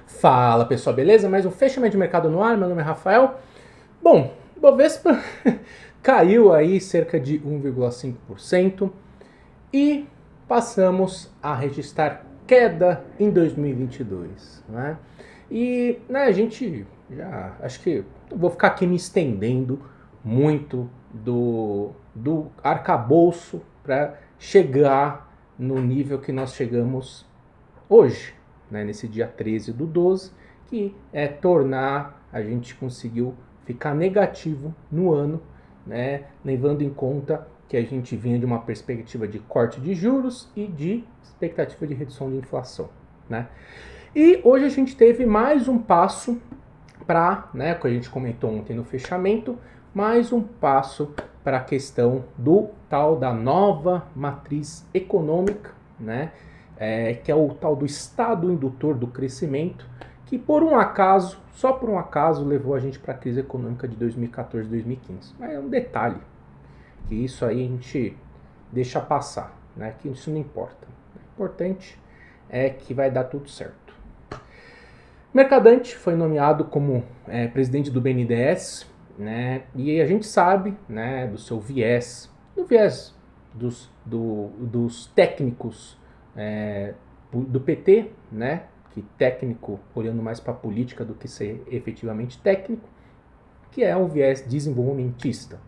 Fala pessoal, beleza? Mais um fechamento de mercado no ar, meu nome é Rafael. Bom, o Bovespa caiu aí cerca de 1,5% e passamos a registrar queda em 2022, né? E a gente já, acho que vou ficar aqui me estendendo muito do arcabouço para chegar no nível que nós chegamos hoje, né, nesse dia 13 do 12, que é tornar, a gente conseguiu ficar negativo no ano, né, levando em conta que a gente vinha de uma perspectiva de corte de juros e de expectativa de redução de inflação, né? E hoje a gente teve mais um passo para, né, que a gente comentou ontem no fechamento, mais um passo para a questão do tal da nova matriz econômica, né, que é o tal do estado indutor do crescimento, que por um acaso, só por um acaso, levou a gente para a crise econômica de 2014 e 2015. Mas é um detalhe, que isso aí a gente deixa passar, né, que isso não importa. O importante é que vai dar tudo certo. Mercadante foi nomeado como presidente do BNDES, né, e a gente sabe, né, do seu viés, do viés dos técnicos do PT, né, que técnico olhando mais para a política do que ser efetivamente técnico, que é o viés desenvolvimentista.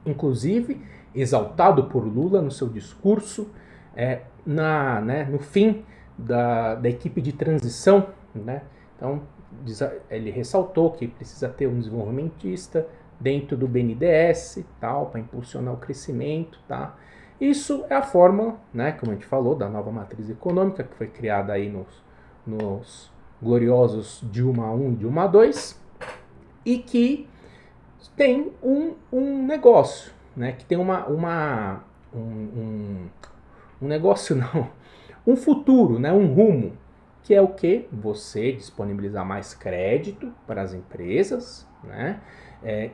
Inclusive, exaltado por Lula no seu discurso, no fim da equipe de transição, né? Então, ele ressaltou que precisa ter um desenvolvimentista dentro do BNDES, tal, para impulsionar o crescimento, tá? Isso é a fórmula, né, como a gente falou, da nova matriz econômica, que foi criada aí nos gloriosos Dilma I e Dilma II, e que tem um negócio, né, que tem um negócio não, um futuro, né, um rumo, que é o que? Você disponibilizar mais crédito para as empresas, né,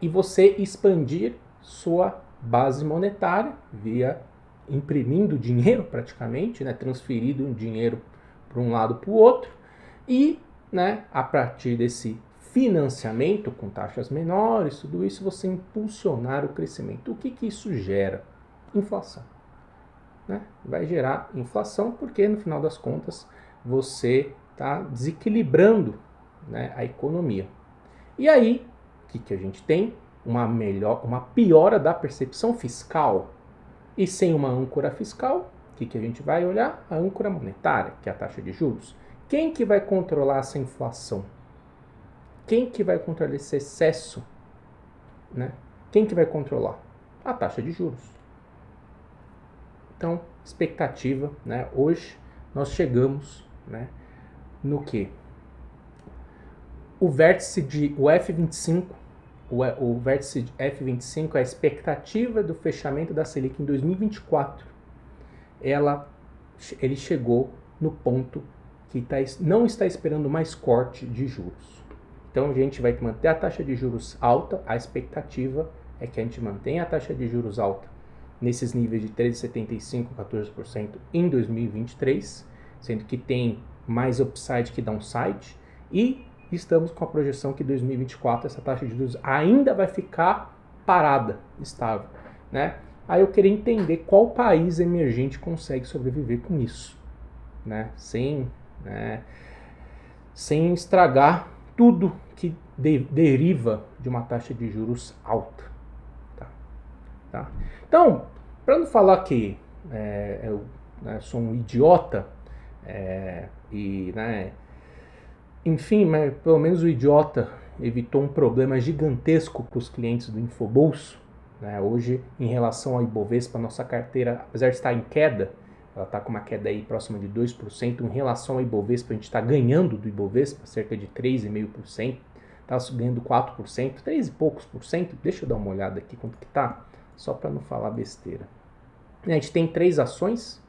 e você expandir sua base monetária via imprimindo dinheiro praticamente, né, transferindo dinheiro para um lado para o outro, e, né, a partir desse financiamento com taxas menores, tudo isso você impulsionar o crescimento. O que isso gera? Inflação. Né? Vai gerar inflação porque no final das contas você está desequilibrando, né, a economia. E aí, o que a gente tem? Uma piora da percepção fiscal. E sem uma âncora fiscal, o que a gente vai olhar? A âncora monetária, que é a taxa de juros. Quem que vai controlar essa inflação? Quem que vai controlar esse excesso? Né? Quem que vai controlar? A taxa de juros. Então, expectativa, né? Hoje nós chegamos, né, no que? O vértice de o F25, o vértice de F25, a expectativa do fechamento da Selic em 2024, ele chegou no ponto que não está esperando mais corte de juros. Então a gente vai manter a taxa de juros alta, a expectativa é que a gente mantenha a taxa de juros alta nesses níveis de 13,75%, 14% em 2023, sendo que tem mais upside que downside, e estamos com a projeção que em 2024 essa taxa de juros ainda vai ficar parada, estável, né? Aí eu queria entender qual país emergente consegue sobreviver com isso, né? Sem estragar tudo que deriva de uma taxa de juros alta. Tá? Então, para não falar que eu sou um idiota, enfim, mas pelo menos o idiota evitou um problema gigantesco para os clientes do Infobolso. Né? Hoje, em relação ao Ibovespa, nossa carteira, apesar de estar em queda, ela está com uma queda aí próxima de 2%. Em relação ao Ibovespa, a gente está ganhando do Ibovespa, cerca de 3,5%. Está ganhando 4%, 3 e poucos por cento. Deixa eu dar uma olhada aqui quanto que está, só para não falar besteira. A gente tem 3 ações,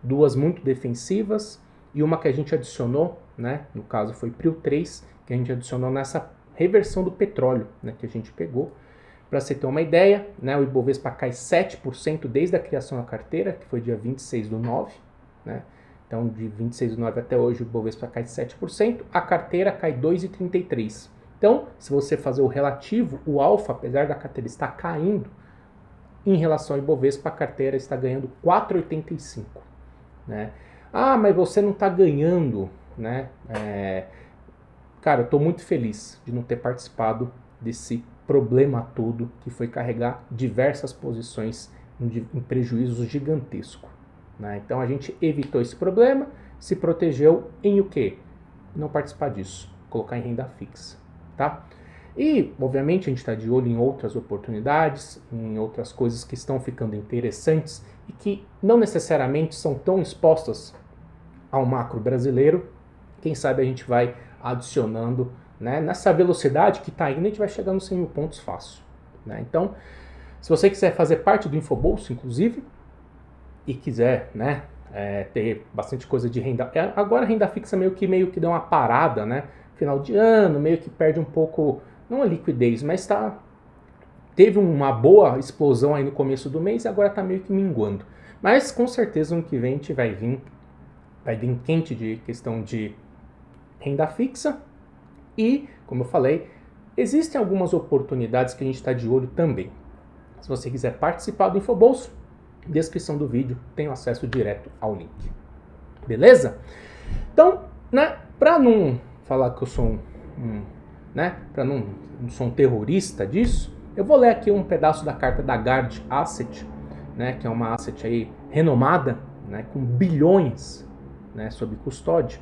2 muito defensivas e uma que a gente adicionou, né? No caso foi Prio 3, que a gente adicionou nessa reversão do petróleo, né? Que a gente pegou. Para você ter uma ideia, né? O Ibovespa cai 7% desde a criação da carteira, que foi dia 26/9, né? Então, de 26,9 até hoje, o Bovespa cai 7%, a carteira cai 2,33%. Então, se você fazer o relativo, o alfa, apesar da carteira estar caindo, em relação ao Ibovespa, a carteira está ganhando 4,85%. Né? Ah, mas você não está ganhando, né? Cara, eu estou muito feliz de não ter participado desse problema todo que foi carregar diversas posições em prejuízos gigantesco. Né? Então a gente evitou esse problema, se protegeu em o quê? Não participar disso, colocar em renda fixa. Tá? E, obviamente, a gente está de olho em outras oportunidades, em outras coisas que estão ficando interessantes e que não necessariamente são tão expostas ao macro brasileiro. Quem sabe a gente vai adicionando, né, nessa velocidade que está indo, a gente vai chegar nos 100 mil pontos fácil. Né? Então, se você quiser fazer parte do Infobolso, inclusive, e quiser, né, ter bastante coisa de renda... Agora a renda fixa meio que deu uma parada, né? Final de ano, meio que perde um pouco, não a liquidez, mas teve uma boa explosão aí no começo do mês e agora está meio que minguando. Mas com certeza no que vem a gente vai vir quente de questão de renda fixa e, como eu falei, existem algumas oportunidades que a gente está de olho também. Se você quiser participar do Infobolso, descrição do vídeo tem acesso direto ao link. Beleza? Então, né, para não falar que eu sou para não sou um terrorista disso, eu vou ler aqui um pedaço da carta da Guard Asset, né, que é uma asset aí renomada, né, com bilhões, né, sob custódia.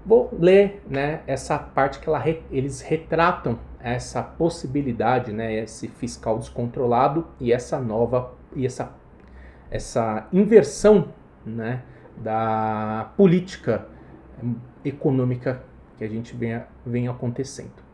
Vou ler, né, essa parte que eles retratam essa possibilidade, né, esse fiscal descontrolado e essa essa inversão, né, da política econômica que a gente vem acontecendo.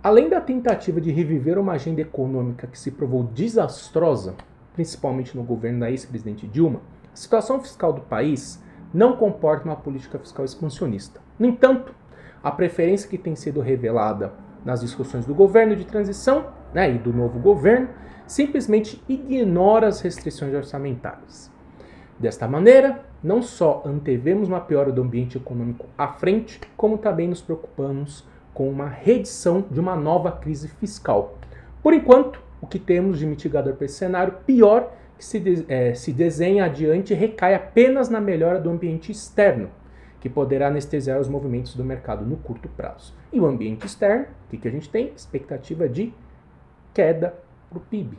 Além da tentativa de reviver uma agenda econômica que se provou desastrosa, principalmente no governo da ex-presidente Dilma, a situação fiscal do país não comporta uma política fiscal expansionista. No entanto, a preferência que tem sido revelada nas discussões do governo de transição, né, e do novo governo simplesmente ignora as restrições orçamentárias. Desta maneira, não só antevemos uma piora do ambiente econômico à frente, como também nos preocupamos com uma reedição de uma nova crise fiscal. Por enquanto, o que temos de mitigador para esse cenário pior que se desenha adiante recai apenas na melhora do ambiente externo, que poderá anestesiar os movimentos do mercado no curto prazo. E o ambiente externo, o que a gente tem? Expectativa de queda para o PIB.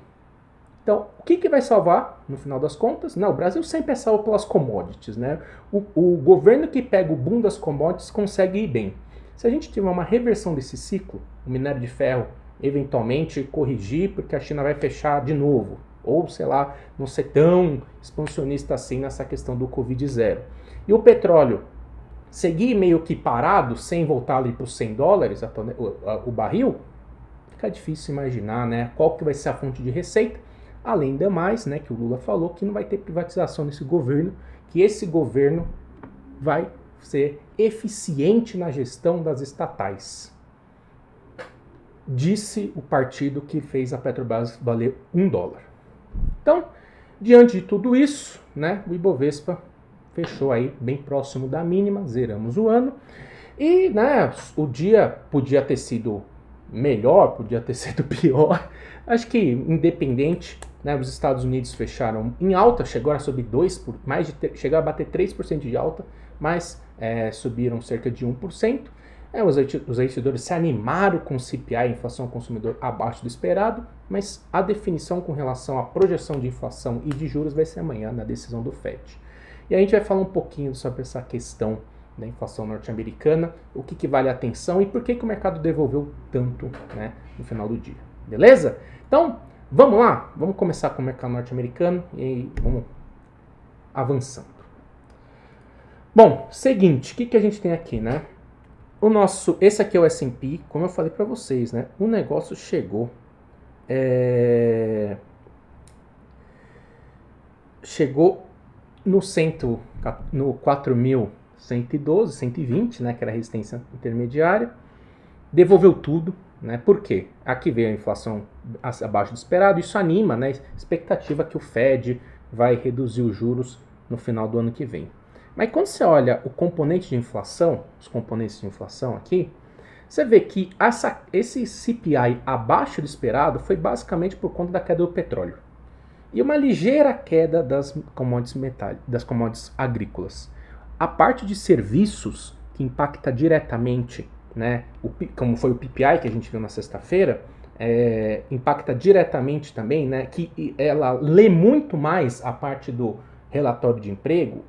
Então, o que vai salvar, no final das contas? Não, o Brasil sempre é salvo pelas commodities, né? O governo que pega o boom das commodities consegue ir bem. Se a gente tiver uma reversão desse ciclo, o minério de ferro eventualmente corrigir porque a China vai fechar de novo, ou, sei lá, não ser tão expansionista assim nessa questão do Covid-0. E o petróleo seguir meio que parado, sem voltar ali para os $100 o barril, fica difícil imaginar, né, qual que vai ser a fonte de receita. Além do mais, né, que o Lula falou que não vai ter privatização nesse governo, que esse governo vai ser eficiente na gestão das estatais. Disse o partido que fez a Petrobras valer $1. Então, diante de tudo isso, né, o Ibovespa fechou aí bem próximo da mínima, zeramos o ano. E, né, o dia podia ter sido melhor, podia ter sido pior. Acho que independente, né, os Estados Unidos fecharam em alta, chegou a subir chegou a bater 3% de alta, mas subiram cerca de 1%. Os investidores se animaram com o CPI, a inflação ao consumidor, abaixo do esperado, mas a definição com relação à projeção de inflação e de juros vai ser amanhã na decisão do FED. E a gente vai falar um pouquinho sobre essa questão da inflação norte-americana, o que vale a atenção e por que o mercado devolveu tanto, né, no final do dia. Beleza? Então, vamos lá? Vamos começar com o mercado norte-americano e vamos avançando. Bom, seguinte, o que a gente tem aqui, né? Esse aqui é o S&P, como eu falei para vocês, né? O negócio chegou no 4.112, 120, né, que era a resistência intermediária, devolveu tudo, né? Por quê? Aqui veio a inflação abaixo do esperado, isso anima, né, a expectativa que o Fed vai reduzir os juros no final do ano que vem. Mas quando você olha o componente de inflação, os componentes de inflação aqui, você vê que esse CPI abaixo do esperado foi basicamente por conta da queda do petróleo. E uma ligeira queda das commodities agrícolas. A parte de serviços, que impacta diretamente, né, como foi o PPI que a gente viu na sexta-feira, impacta diretamente também, né, que ela lê muito mais a parte do relatório de emprego,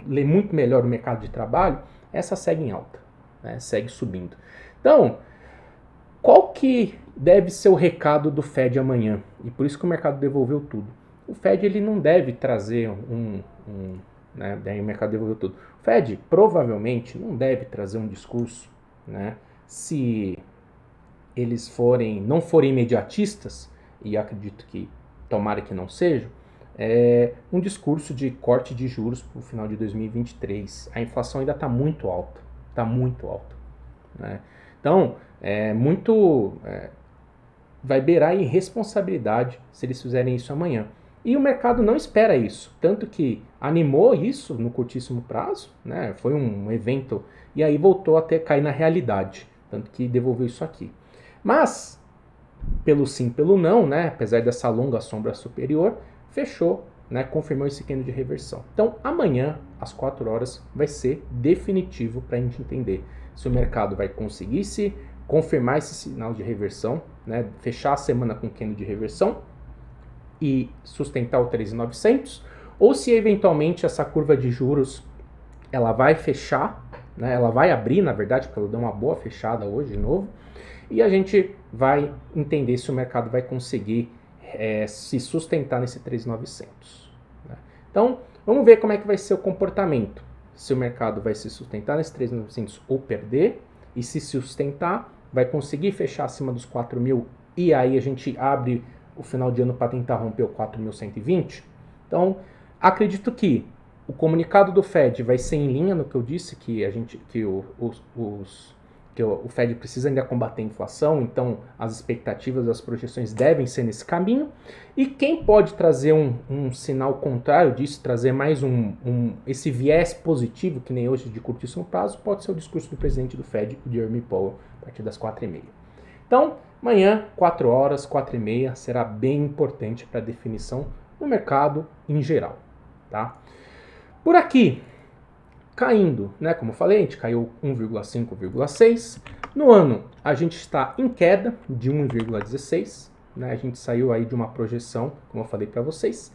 lê muito melhor o mercado de trabalho, essa segue em alta, né, segue subindo. Então, qual que deve ser o recado do Fed amanhã? E por isso que o mercado devolveu tudo. O Fed ele não deve trazer né, daí o mercado devolveu tudo. O Fed provavelmente não deve trazer um discurso, né, se eles não forem imediatistas, e acredito que tomara que não sejam, um discurso de corte de juros para o final de 2023. A inflação ainda está muito alta, né? Então, vai beirar irresponsabilidade se eles fizerem isso amanhã. E o mercado não espera isso, tanto que animou isso no curtíssimo prazo, né? Foi um evento e aí voltou até cair na realidade, tanto que devolveu isso aqui. Mas, pelo sim, pelo não, né? Apesar dessa longa sombra superior, fechou, né? Confirmou esse candle de reversão. Então, amanhã, às 4 horas, vai ser definitivo para a gente entender se o mercado vai conseguir se confirmar esse sinal de reversão, né? Fechar a semana com candle de reversão e sustentar o 3.900, ou se eventualmente essa curva de juros ela vai fechar, né? Ela vai abrir, na verdade, porque ela deu uma boa fechada hoje de novo, e a gente vai entender se o mercado vai conseguir se sustentar nesse 3.900. Né? Então, vamos ver como é que vai ser o comportamento. Se o mercado vai se sustentar nesse 3.900 ou perder, e se sustentar, vai conseguir fechar acima dos 4.000, e aí a gente abre o final de ano para tentar romper o 4.120. Então, acredito que o comunicado do Fed vai ser em linha no que eu disse, que o Fed precisa ainda combater a inflação, então as expectativas, as projeções devem ser nesse caminho. E quem pode trazer um sinal contrário disso, trazer mais esse viés positivo, que nem hoje de curtíssimo prazo, pode ser o discurso do presidente do Fed, o Jeremy Powell, a partir das 4h30. Então, amanhã, 4 horas, 4h30, será bem importante para a definição no mercado em geral. Tá? Por aqui, caindo, né? Como eu falei, a gente caiu 1,5, 1,6. No ano, a gente está em queda de 1,16. Né? A gente saiu aí de uma projeção, como eu falei para vocês.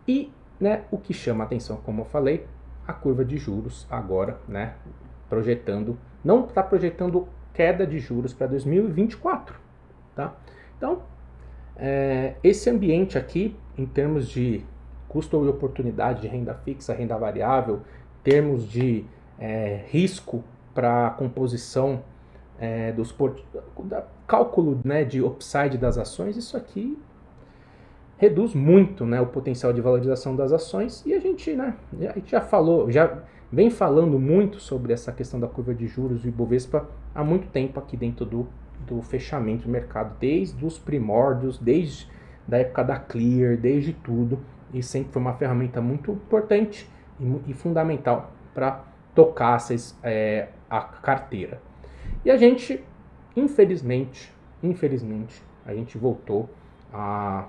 E, né, o que chama a atenção, como eu falei, a curva de juros agora, né? Não está projetando queda de juros para 2024. Tá? Então, esse ambiente aqui, em termos de custo e oportunidade de renda fixa, renda variável, termos de risco para a composição cálculo, né, de upside das ações, isso aqui reduz muito, né, o potencial de valorização das ações. E a gente já vem falando muito sobre essa questão da curva de juros do Ibovespa há muito tempo aqui dentro do fechamento do mercado, desde os primórdios, desde da época da Clear, desde tudo, e sempre foi uma ferramenta muito importante e fundamental para tocar a carteira. E a gente, infelizmente, a gente voltou a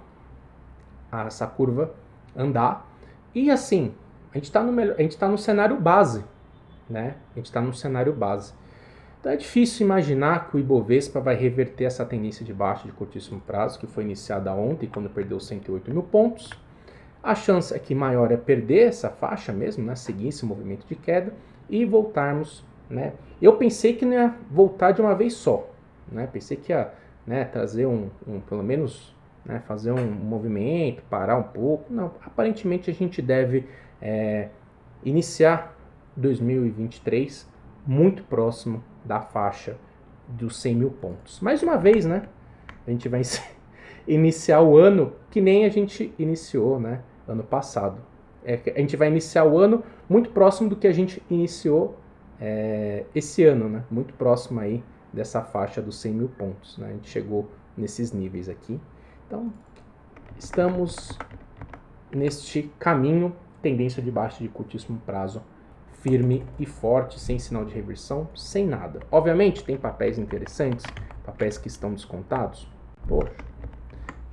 essa curva andar. E assim, a gente está no cenário base, né? A gente está no cenário base. Então é difícil imaginar que o Ibovespa vai reverter essa tendência de baixa de curtíssimo prazo, que foi iniciada ontem, quando perdeu 108 mil pontos. A chance é que maior é perder essa faixa mesmo, né? Seguir esse movimento de queda e voltarmos, né? Eu pensei que não ia voltar de uma vez só, né? Pensei que ia, né, trazer pelo menos, né, fazer um movimento, parar um pouco. Não, aparentemente a gente deve iniciar 2023 muito próximo da faixa dos 100 mil pontos. Mais uma vez, né? A gente vai iniciar o ano que nem a gente iniciou, né, ano passado. A gente vai iniciar o ano muito próximo do que a gente iniciou esse ano, né? Muito próximo aí dessa faixa dos 100 mil pontos, né? A gente chegou nesses níveis aqui. Então, estamos neste caminho tendência de baixa de curtíssimo prazo firme e forte, sem sinal de reversão, sem nada. Obviamente tem papéis interessantes, papéis que estão descontados, poxa,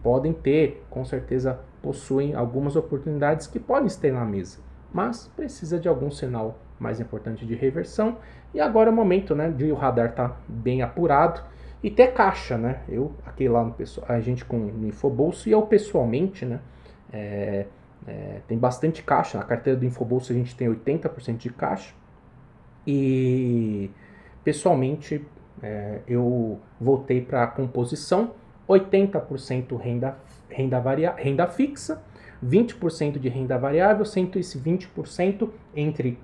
podem ter, com certeza possuem algumas oportunidades que podem estar na mesa, mas precisa de algum sinal mais importante de reversão. E agora é o momento, né, de o radar estar bem apurado e ter caixa, né? Eu aqui lá no a gente com o Infobolso e eu pessoalmente, né, tem bastante caixa. Na carteira do Infobolso a gente tem 80% de caixa. E pessoalmente eu voltei para a composição: 80% renda fixa, 20% de renda variável, sendo esse 20% entre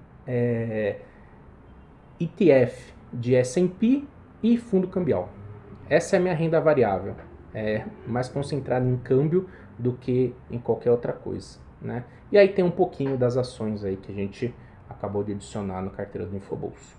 ETF de S&P e fundo cambial. Essa é a minha renda variável, mais concentrada em câmbio do que em qualquer outra coisa, né? E aí tem um pouquinho das ações aí que a gente acabou de adicionar na carteira do Infobolso.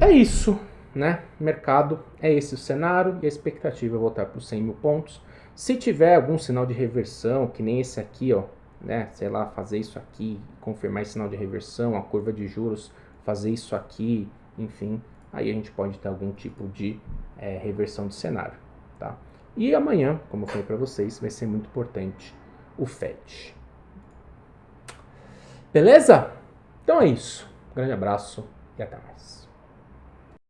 É isso, né? Mercado é esse o cenário e a expectativa é voltar para os 100 mil pontos. Se tiver algum sinal de reversão, que nem esse aqui, ó, né? Sei lá, fazer isso aqui, confirmar esse sinal de reversão, a curva de juros, fazer isso aqui, enfim, aí a gente pode ter algum tipo de reversão de cenário, tá? E amanhã, como eu falei para vocês, vai ser muito importante o FED. Beleza? Então é isso. Um grande abraço e até mais.